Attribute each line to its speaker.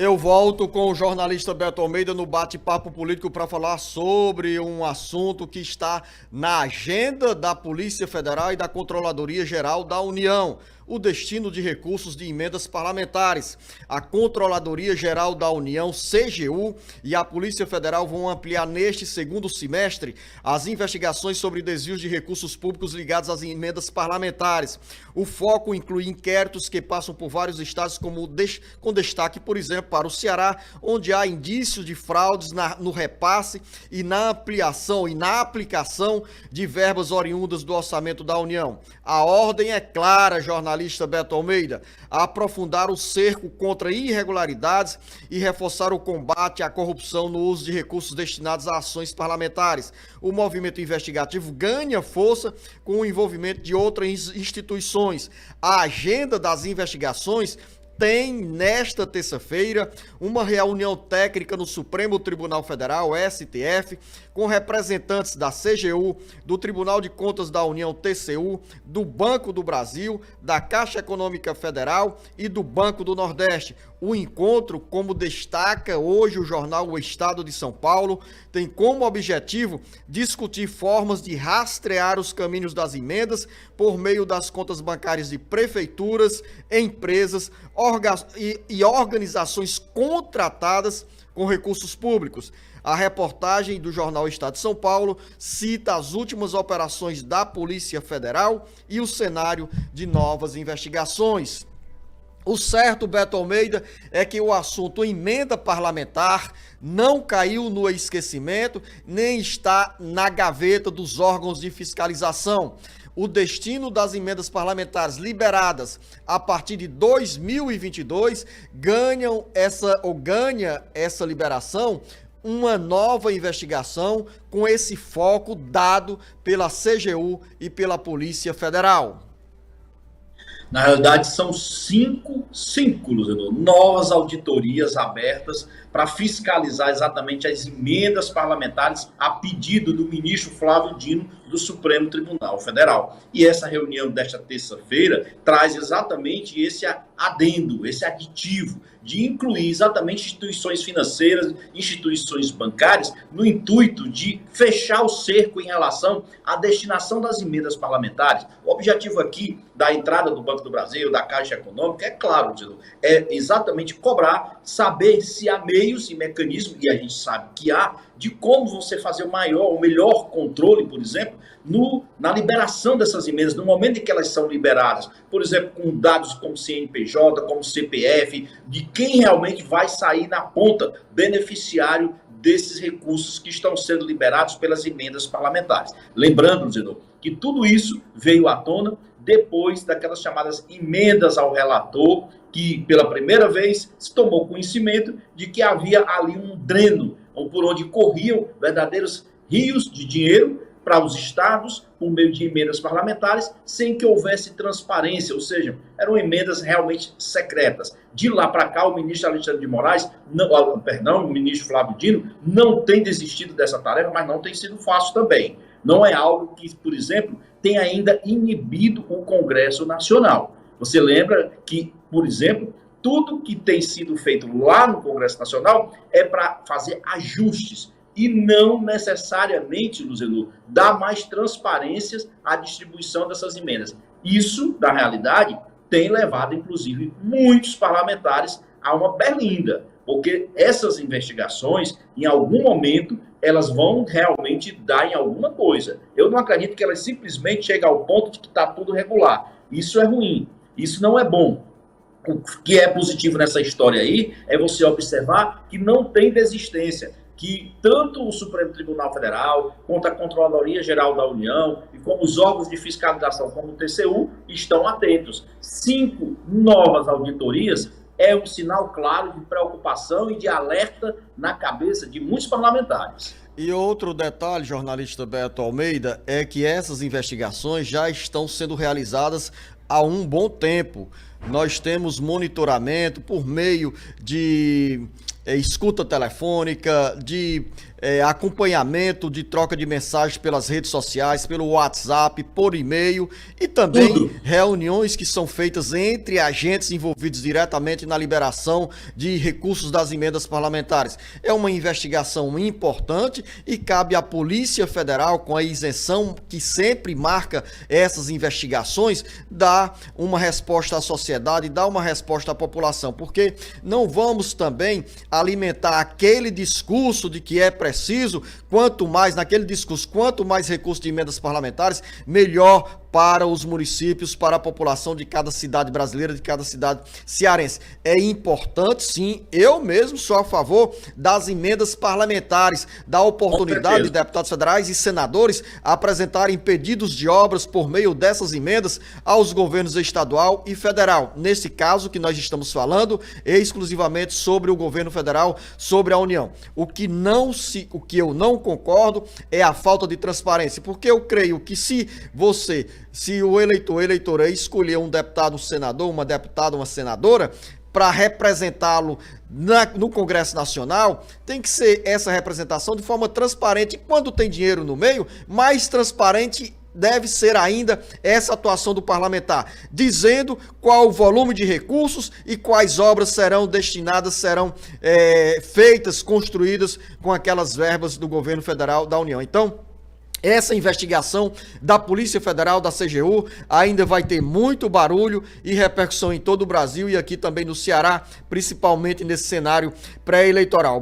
Speaker 1: Eu volto com o jornalista Beto Almeida no bate-papo político para falar sobre um assunto que está na agenda da Polícia Federal e da Controladoria Geral da União: o destino de recursos de emendas parlamentares. A Controladoria Geral da União, CGU, e a Polícia Federal vão ampliar neste segundo semestre as investigações sobre desvios de recursos públicos ligados às emendas parlamentares. O foco inclui inquéritos que passam por vários estados, com destaque, por exemplo, para o Ceará, onde há indícios de fraudes no repasse e na ampliação e na aplicação de verbas oriundas do orçamento da União. A ordem é clara, jornalista Beto Almeida: aprofundar o cerco contra irregularidades e reforçar o combate à corrupção no uso de recursos destinados a ações parlamentares. O movimento investigativo ganha força com o envolvimento de outras instituições. A agenda das investigações tem, nesta terça-feira, uma reunião técnica no Supremo Tribunal Federal, STF, com representantes da CGU, do Tribunal de Contas da União, TCU, do Banco do Brasil, da Caixa Econômica Federal e do Banco do Nordeste. O encontro, como destaca hoje o jornal O Estado de São Paulo, tem como objetivo discutir formas de rastrear os caminhos das emendas por meio das contas bancárias de prefeituras, empresas e organizações contratadas com recursos públicos. A reportagem do jornal Estado de São Paulo cita as últimas operações da Polícia Federal e o cenário de novas investigações. O certo, Beto Almeida, é que o assunto emenda parlamentar não caiu no esquecimento, nem está na gaveta dos órgãos de fiscalização. O destino das emendas parlamentares liberadas a partir de 2022 ganha essa liberação uma nova investigação com esse foco dado pela CGU e pela Polícia Federal.
Speaker 2: Na realidade, são cinco, Luciano, novas auditorias abertas para fiscalizar exatamente as emendas parlamentares a pedido do ministro Flávio Dino do Supremo Tribunal Federal. E essa reunião desta terça-feira traz exatamente esse adendo, esse aditivo de incluir exatamente instituições financeiras, instituições bancárias, no intuito de fechar o cerco em relação à destinação das emendas parlamentares. O objetivo aqui da entrada do Banco do Brasil, da Caixa Econômica, é claro, é exatamente cobrar, saber se há meios e mecanismos, e a gente sabe que há, de como você fazer o melhor controle, por exemplo, na liberação dessas emendas, no momento em que elas são liberadas, por exemplo, com dados como CNPJ, como CPF, de quem realmente vai sair na ponta beneficiário desses recursos que estão sendo liberados pelas emendas parlamentares. Lembrando, Zeno, que tudo isso veio à tona depois daquelas chamadas emendas ao relator, que pela primeira vez se tomou conhecimento de que havia ali um dreno, por onde corriam verdadeiros rios de dinheiro para os estados, por meio de emendas parlamentares, sem que houvesse transparência, ou seja, eram emendas realmente secretas. De lá para cá, o ministro Alexandre de Moraes, o ministro Flávio Dino, não tem desistido dessa tarefa, mas não tem sido fácil também. Não é algo que, por exemplo, tem ainda inibido o Congresso Nacional. Você lembra que, por exemplo, tudo que tem sido feito lá no Congresso Nacional é para fazer ajustes e não necessariamente, Luziano, dar mais transparências à distribuição dessas emendas. Isso, na realidade, tem levado, inclusive, muitos parlamentares a uma berlinda, porque essas investigações, em algum momento, elas vão realmente dar em alguma coisa. Eu não acredito que elas simplesmente cheguem ao ponto de que está tudo regular. Isso é ruim, isso não é bom. O que é positivo nessa história aí é você observar que não tem desistência, que tanto o Supremo Tribunal Federal, quanto a Controladoria Geral da União, e como os órgãos de fiscalização, como o TCU, estão atentos. 5 novas auditorias é um sinal claro de preocupação e de alerta na cabeça de muitos parlamentares.
Speaker 1: E outro detalhe, jornalista Beto Almeida, é que essas investigações já estão sendo realizadas há um bom tempo. Nós temos monitoramento por meio de escuta telefônica, de acompanhamento de troca de mensagens pelas redes sociais, pelo WhatsApp, por e-mail e também reuniões que são feitas entre agentes envolvidos diretamente na liberação de recursos das emendas parlamentares. É uma investigação importante e cabe à Polícia Federal, com a isenção que sempre marca essas investigações, dar uma resposta à sociedade, dar uma resposta à população, porque não vamos também alimentar aquele discurso de que é preciso, quanto mais recursos de emendas parlamentares, melhor para os municípios, para a população de cada cidade brasileira, de cada cidade cearense. É importante, sim, eu mesmo sou a favor das emendas parlamentares, da oportunidade de deputados federais e senadores apresentarem pedidos de obras por meio dessas emendas aos governos estadual e federal. Nesse caso que nós estamos falando exclusivamente sobre o governo federal, sobre a União. O que eu não concordo é a falta de transparência, porque eu creio que se o eleitor escolher um deputado, um senador, uma deputada, uma senadora, para representá-lo no Congresso Nacional, tem que ser essa representação de forma transparente. E quando tem dinheiro no meio, mais transparente deve ser ainda essa atuação do parlamentar, dizendo qual o volume de recursos e quais obras serão destinadas, serão feitas, construídas com aquelas verbas do governo federal da União. Então, essa investigação da Polícia Federal, da CGU, ainda vai ter muito barulho e repercussão em todo o Brasil e aqui também no Ceará, principalmente nesse cenário pré-eleitoral.